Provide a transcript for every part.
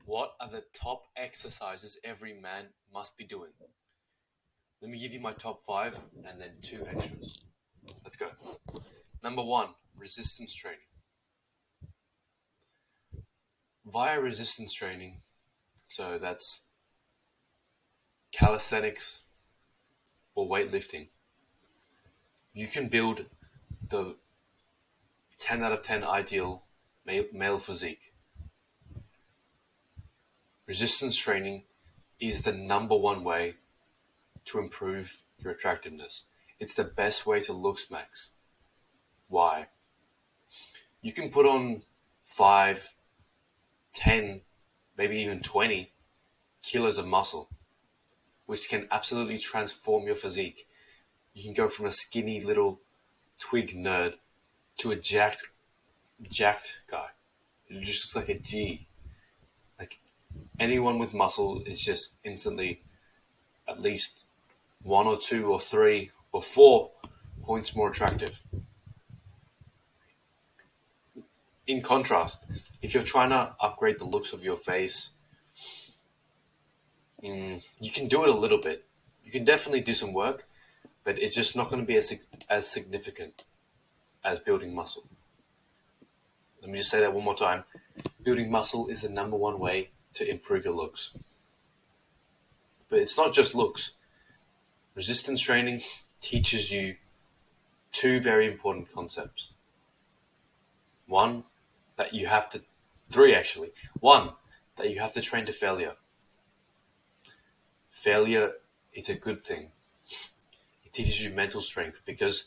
What are the top exercises every man must be doing? Let me give you my top five and then two extras. Let's go. Number one, resistance training. Via resistance training, so that's calisthenics or weightlifting, you can build the 10 out of 10 ideal male physique. Resistance training is the number one way to improve your attractiveness. It's the best way to look smacks. Why? You can put on 5, 10, maybe even 20 kilos of muscle, which can absolutely transform your physique. You can go from a skinny little twig nerd to a jacked guy. It just looks like a G. Like anyone with muscle is just instantly at least 1 or 2 or 3 or 4 points more attractive. In contrast, if you're trying to upgrade the looks of your face, you can do it a little bit. You can definitely do some work, but it's just not going to be as significant as building muscle. Let me just say that one more time. Building muscle is the number one way to improve your looks. But it's not just looks. Resistance training teaches you two very important concepts. Three actually. One, that you have to train to failure. Failure is a good thing. It teaches you mental strength because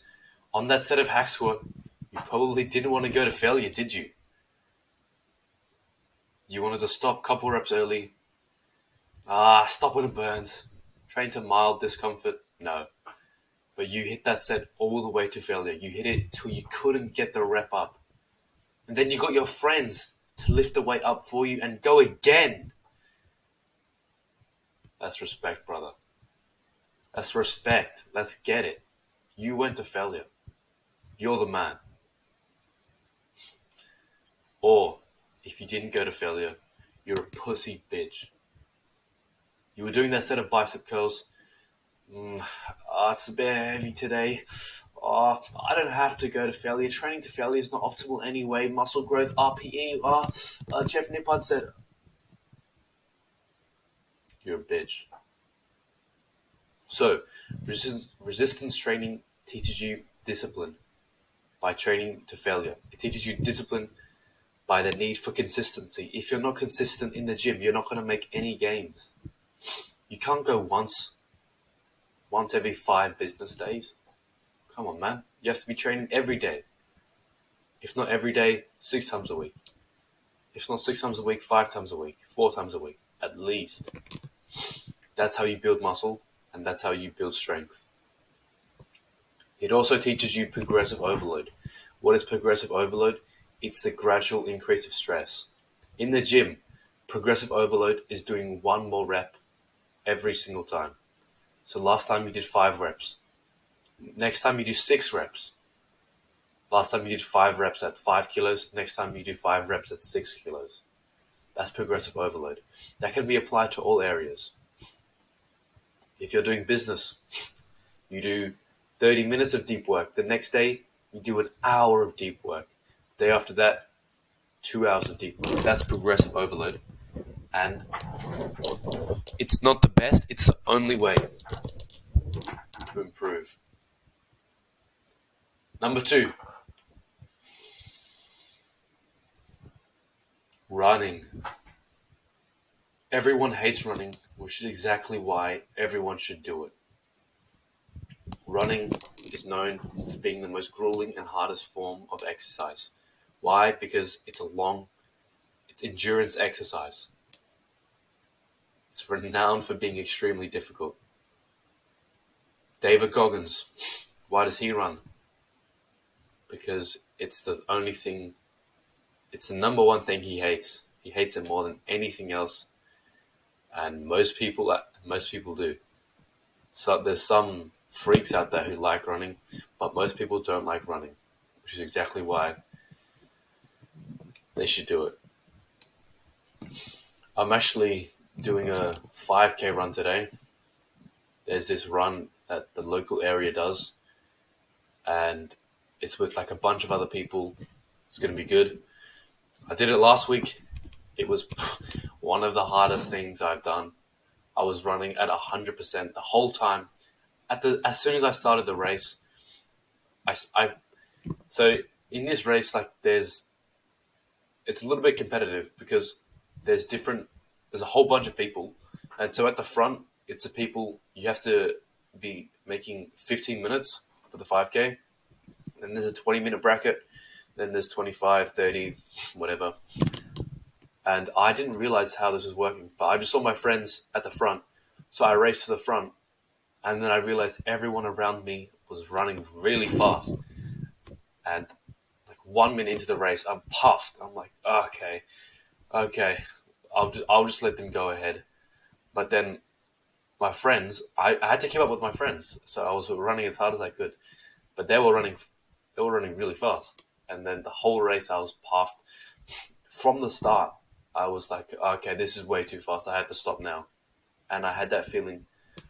on that set of hack squat, you probably didn't want to go to failure, did you? You wanted to stop a couple reps early. Stop when it burns. Train to mild discomfort. No. But you hit that set all the way to failure. You hit it till you couldn't get the rep up. And then you got your friends to lift the weight up for you and go again. That's respect, brother. That's respect. Let's get it. You went to failure. You're the man. Or, if you didn't go to failure, you're a pussy bitch. You were doing that set of bicep curls. It's a bit heavy today. I don't have to go to failure. Training to failure is not optimal anyway. Muscle growth, RPE. Jeff Nippard said, you're a bitch. So, resistance training teaches you discipline by training to failure. It teaches you discipline by the need for consistency. If you're not consistent in the gym, you're not going to make any gains. You can't go once every 5 business days. Come on, man. You have to be training every day. If not every day, 6 times a week. If not 6 times a week, 5 times a week, 4 times a week, at least. That's how you build muscle, and that's how you build strength. It also teaches you progressive overload. What is progressive overload? It's the gradual increase of stress. In the gym, progressive overload is doing 1 more rep every single time. So last time you did 5 reps. Next time you do 6 reps. Last time you did 5 reps at 5 kilos. Next time you do 5 reps at 6 kilos. That's progressive overload. That can be applied to all areas. If you're doing business, you do 30 minutes of deep work. The next day, you do an hour of deep work. The day after that, 2 hours of deep work. That's progressive overload. And it's not the best, it's the only way to improve. Number 2, running. Everyone hates running, which is exactly why everyone should do it. Running is known for being the most grueling and hardest form of exercise. Why? Because it's endurance exercise. It's renowned for being extremely difficult. David Goggins, why does he run? Because it's the number one thing he hates. He hates it more than anything else. And most people do. So there's some freaks out there who like running, but most people don't like running, which is exactly why they should do it. I'm actually doing a 5K run today. There's this run that the local area does, and it's with like a bunch of other people. It's going to be good. I did it last week. It was one of the hardest things I've done. I was running at 100% the whole time. As soon as I started the race, I so in this race, like it's a little bit competitive because there's a whole bunch of people, and so at the front, it's the people you have to be making 15 minutes for the 5K. Then there's a 20-minute bracket. Then there's 25, 30, whatever. And I didn't realize how this was working, but I just saw my friends at the front. So I raced to the front, and then I realized everyone around me was running really fast. And like 1 minute into the race, I'm puffed. I'm like, okay, I'll just let them go ahead. But then my friends, I had to keep up with my friends, so I was running as hard as I could. But they were running really fast. And then the whole race, I was puffed. From the start, I was like, okay, this is way too fast. I have to stop now. And I had that feeling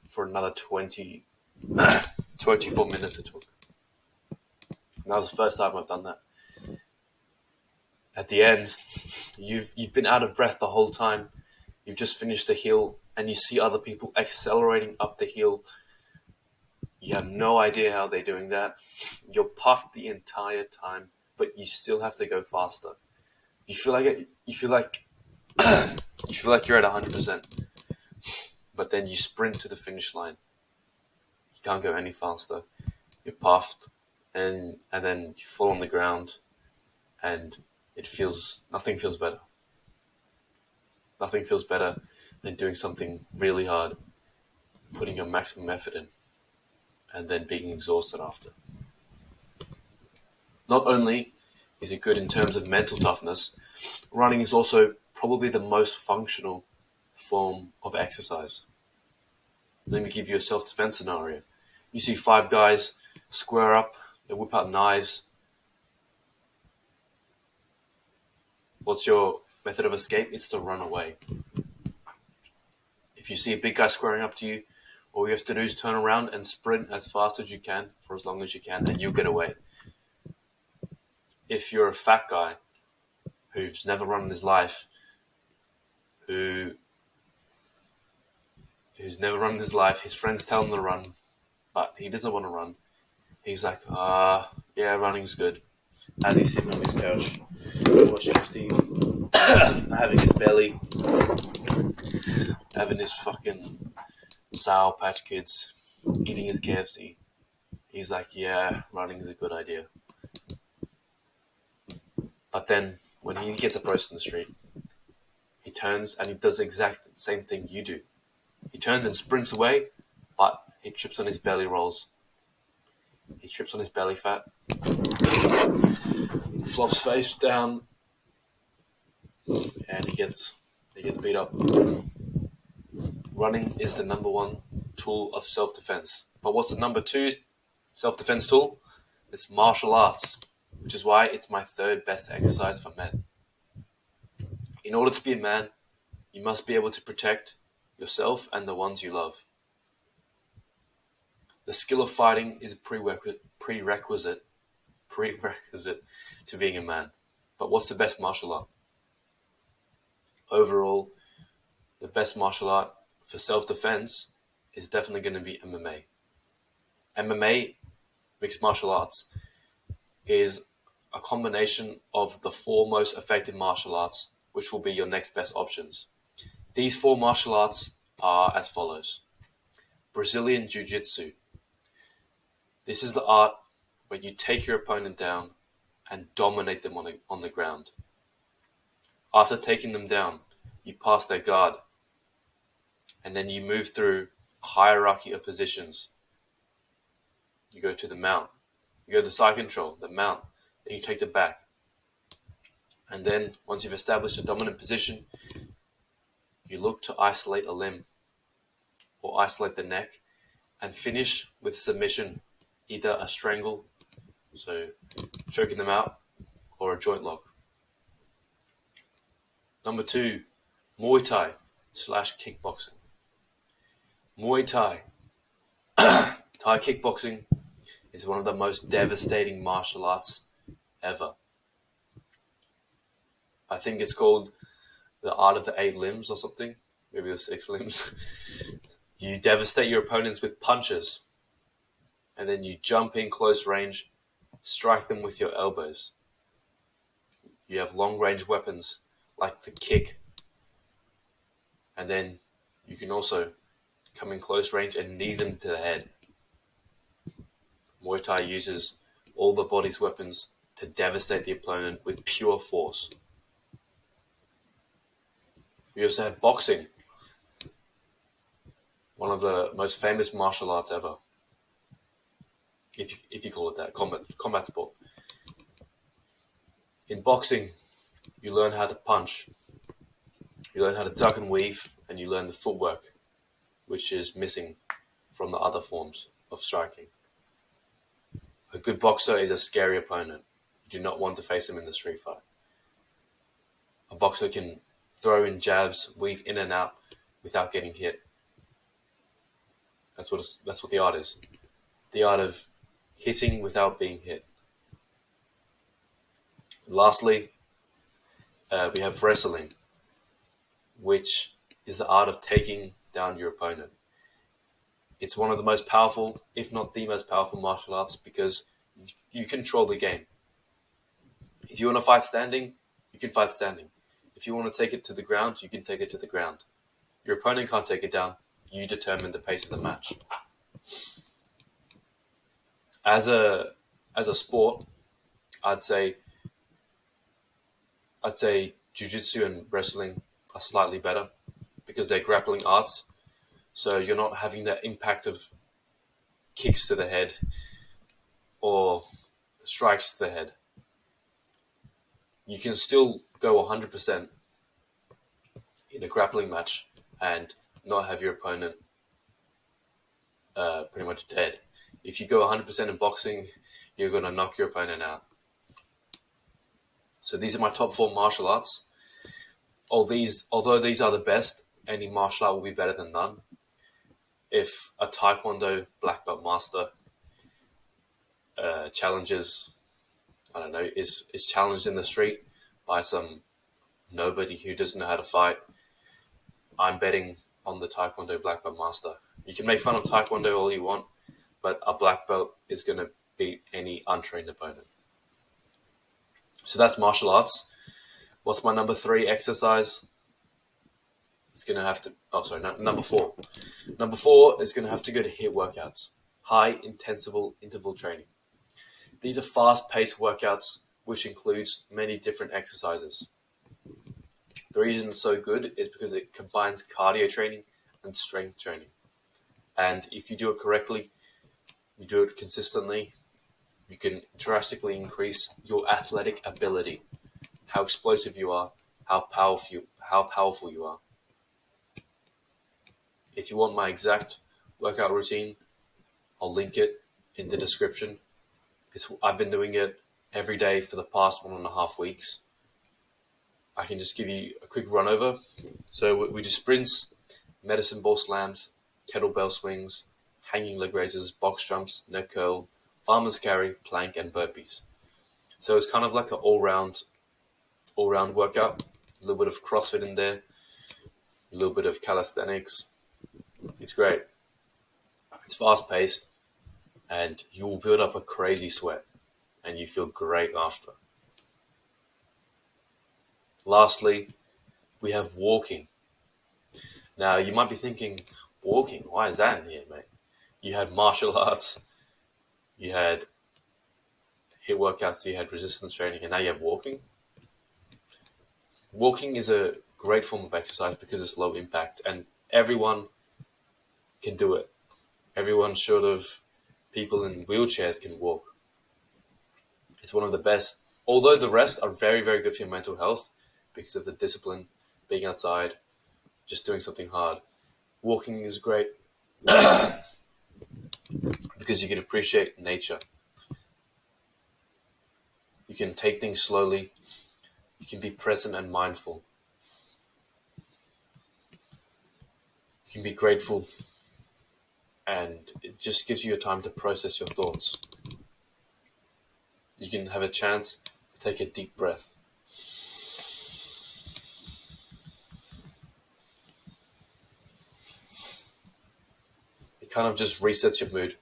for another 24 minutes it took. And that was the first time I've done that. At the end, you've been out of breath the whole time. You've just finished the hill, and you see other people accelerating up the hill. You have no idea how they're doing that. You're puffed the entire time, but you still have to go faster. You feel like you feel like you feel like you're at 100%, but then you sprint to the finish line. You can't go any faster. You're puffed, and then you fall on the ground, and nothing feels better. Nothing feels better than doing something really hard, putting your maximum effort in, and then being exhausted after. Not only is it good in terms of mental toughness, running is also probably the most functional form of exercise. Let me give you a self-defense scenario. You see 5 guys square up, they whip out knives. What's your method of escape? It's to run away. If you see a big guy squaring up to you, all you have to do is turn around and sprint as fast as you can for as long as you can, and you'll get away. If you're a fat guy who's never run in his life, who's never run in his life, his friends tell him to run, but he doesn't want to run. He's like, yeah, running's good. As he's sitting on his couch, watching his TV, having his belly, having his fucking Sour Patch Kids, eating his KFC. He's like, yeah, running is a good idea. But then, when he gets approached in the street, he turns and he does the exact same thing you do. He turns and sprints away, but he trips on his belly rolls. He trips on his belly fat, flops face down, and he gets beat up. Running is the number one tool of self-defense. But what's the number two self-defense tool? It's martial arts, which is why it's my third best exercise for men. In order to be a man, you must be able to protect yourself and the ones you love. The skill of fighting is a prerequisite to being a man. But what's the best martial art? Overall, the best martial art for self-defense is definitely going to be MMA. MMA, mixed martial arts, is a combination of the 4 most effective martial arts, which will be your next best options. These 4 martial arts are as follows. Brazilian Jiu-Jitsu. This is the art where you take your opponent down and dominate them on the ground. After taking them down, you pass their guard, and then you move through a hierarchy of positions. You go to the mount, you go to the side control, the mount, then you take the back. And then, once you've established a dominant position, you look to isolate a limb or isolate the neck and finish with submission, either a strangle, so choking them out, or a joint lock. Number 2, Muay Thai / kickboxing. Muay Thai, Thai kickboxing is one of the most devastating martial arts ever. I think it's called the art of the 8 limbs or something. Maybe it was 6 limbs. You devastate your opponents with punches, and then you jump in close range, strike them with your elbows. You have long range weapons like the kick, and then you can also come in close range and knee them to the head. Muay Thai uses all the body's weapons to devastate the opponent with pure force. We also have boxing, one of the most famous martial arts ever, if you call it that, combat sport. In boxing, you learn how to punch, you learn how to duck and weave, and you learn the footwork, which is missing from the other forms of striking. A good boxer is a scary opponent. You do not want to face him in the street fight. A boxer can throw in jabs, weave in and out without getting hit. That's what the art is. The art of hitting without being hit. Lastly, we have wrestling, which is the art of taking down your opponent. It's one of the most powerful, if not the most powerful martial arts, because you control the game. If you want to fight standing, you can fight standing. If you want to take it to the ground, you can take it to the ground. Your opponent can't take it down. You determine the pace of the match. As a sport, I'd say jiu-jitsu and wrestling are slightly better because they're grappling arts. So you're not having that impact of kicks to the head or strikes to the head. You can still go 100% in a grappling match and not have your opponent pretty much dead. If you go 100% in boxing, you're going to knock your opponent out. So these are my top 4 martial arts. Although these are the best, any martial art will be better than none. If a Taekwondo black belt master challenges, I don't know, is challenged in the street by some nobody who doesn't know how to fight, I'm betting on the Taekwondo black belt master. You can make fun of Taekwondo all you want, but a black belt is going to beat any untrained opponent. So that's martial arts. What's my number 3 exercise? It's going to have to... Oh, sorry, number 4. Number 4 is going to have to go to HIIT workouts. High intensive interval training. These are fast-paced workouts, which includes many different exercises. The reason it's so good is because it combines cardio training and strength training. And if you do it correctly, you do it consistently, you can drastically increase your athletic ability, how explosive you are, how powerful you are. If you want my exact workout routine, I'll link it in the description. I've been doing it every day for the past 1.5 weeks. I can just give you a quick run over. So we do sprints, medicine ball slams, kettlebell swings, hanging leg raises, box jumps, neck curl, farmer's carry, plank, and burpees. So it's kind of like an all-round workout. A little bit of CrossFit in there, a little bit of calisthenics. It's great. It's fast-paced, and you will build up a crazy sweat, and you feel great after. Lastly, we have walking. Now, you might be thinking, walking? Why is that in here, mate? You had martial arts, you had HIIT workouts, you had resistance training, and now you have walking. Walking is a great form of exercise because it's low impact, and everyone can do it. Everyone short of people in wheelchairs can walk. It's one of the best, although the rest are very, very good for your mental health because of the discipline, being outside, just doing something hard. Walking is great because you can appreciate nature. You can take things slowly. You can be present and mindful. You can be grateful, and it just gives you a time to process your thoughts. You can have a chance to take a deep breath. It kind of just resets your mood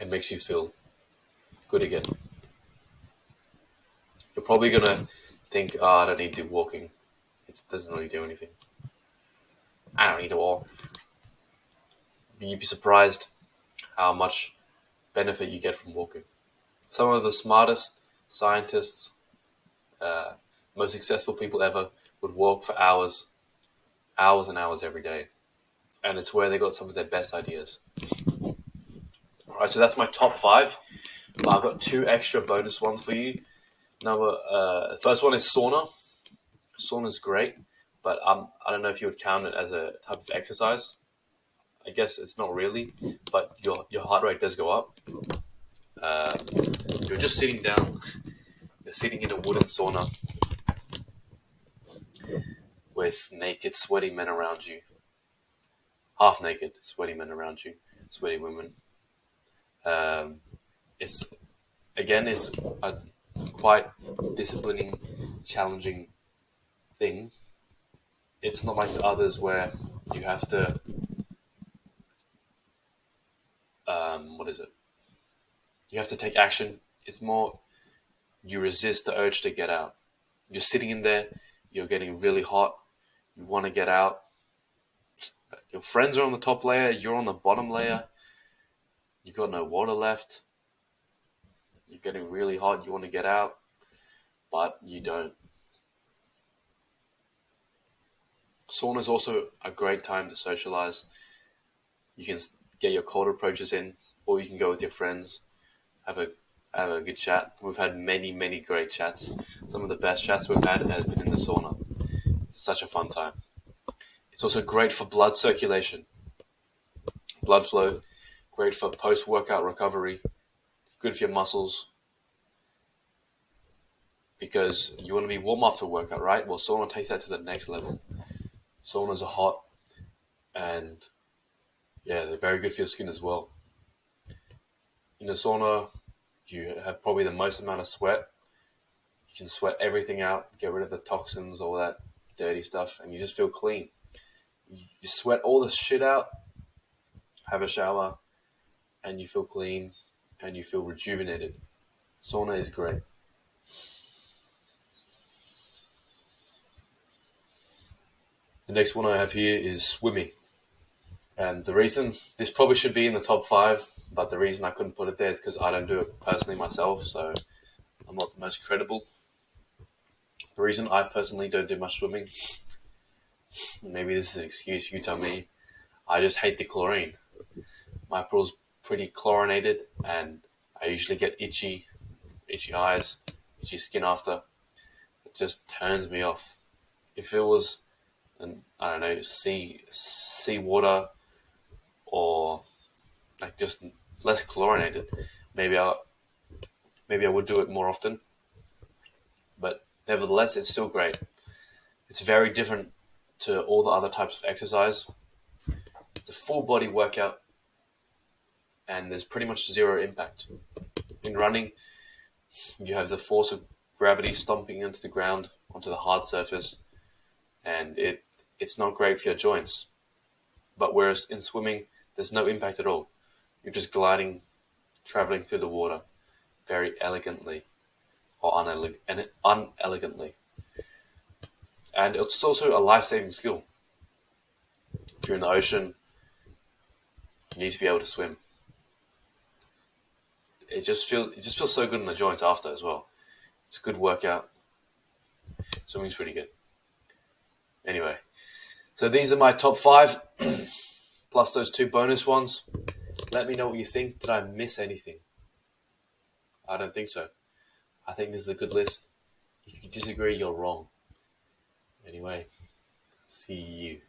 and makes you feel good again. You're probably going to think, oh, I don't need to do walking. It doesn't really do anything. I don't need to walk. You'd be surprised how much benefit you get from walking. Some of the smartest scientists, uh, most successful people ever would walk for hours and hours every day. And it's where they got some of their best ideas. All right, so that's my top 5. But I've got 2 extra bonus ones for you. The first one is sauna. Sauna's great, but I don't know if you would count it as a type of exercise. I guess it's not really, but your heart rate does go up. Uh, you're just sitting down. You're sitting in a wooden sauna with naked, sweaty men around you. Half naked, sweaty men around you. Sweaty women. It's a quite disciplining, challenging thing. It's not like the others where you have to what is it? You have to take action. It's more you resist the urge to get out. You're sitting in there, you're getting really hot, you want to get out. Your friends are on the top layer, you're on the bottom layer, you've got no water left, you're getting really hot, you want to get out, but you don't. Sauna is also a great time to socialize. You can get your cold approaches in, or you can go with your friends, have a good chat. We've had many great chats. Some of the best chats we've had have been in the sauna. It's such a fun time. It's also great for blood circulation, blood flow, great for post-workout recovery, good for your muscles, because you want to be warm after workout, right? Well, sauna takes that to the next level. Saunas are hot, and yeah, they're very good for your skin as well. In a sauna, you have probably the most amount of sweat. You can sweat everything out, get rid of the toxins, all that dirty stuff, and you just feel clean. You sweat all the shit out, have a shower, and you feel clean, and you feel rejuvenated. Sauna is great. The next one I have here is swimming. And the reason, this probably should be in the top 5, but the reason I couldn't put it there is because I don't do it personally myself, so I'm not the most credible. The reason I personally don't do much swimming, maybe this is an excuse, you tell me, I just hate the chlorine. My pool's pretty chlorinated, and I usually get itchy eyes, itchy skin after. It just turns me off. If it was, I don't know, sea water, or like just less chlorinated, maybe I would do it more often. But nevertheless, it's still great. It's very different to all the other types of exercise. It's a full body workout, and there's pretty much zero impact. In running, you have the force of gravity stomping into the ground, onto the hard surface, and it's not great for your joints. But whereas in swimming, there's no impact at all. You're just gliding, traveling through the water very elegantly, or unelegantly. And it's also a life-saving skill. If you're in the ocean, you need to be able to swim. It just feels so good in the joints after as well. It's a good workout. Swimming's pretty good. Anyway, so these are my top 5, plus those 2 bonus ones. Let me know what you think. Did I miss anything? I don't think so. I think this is a good list. If you disagree, you're wrong. Anyway, see you.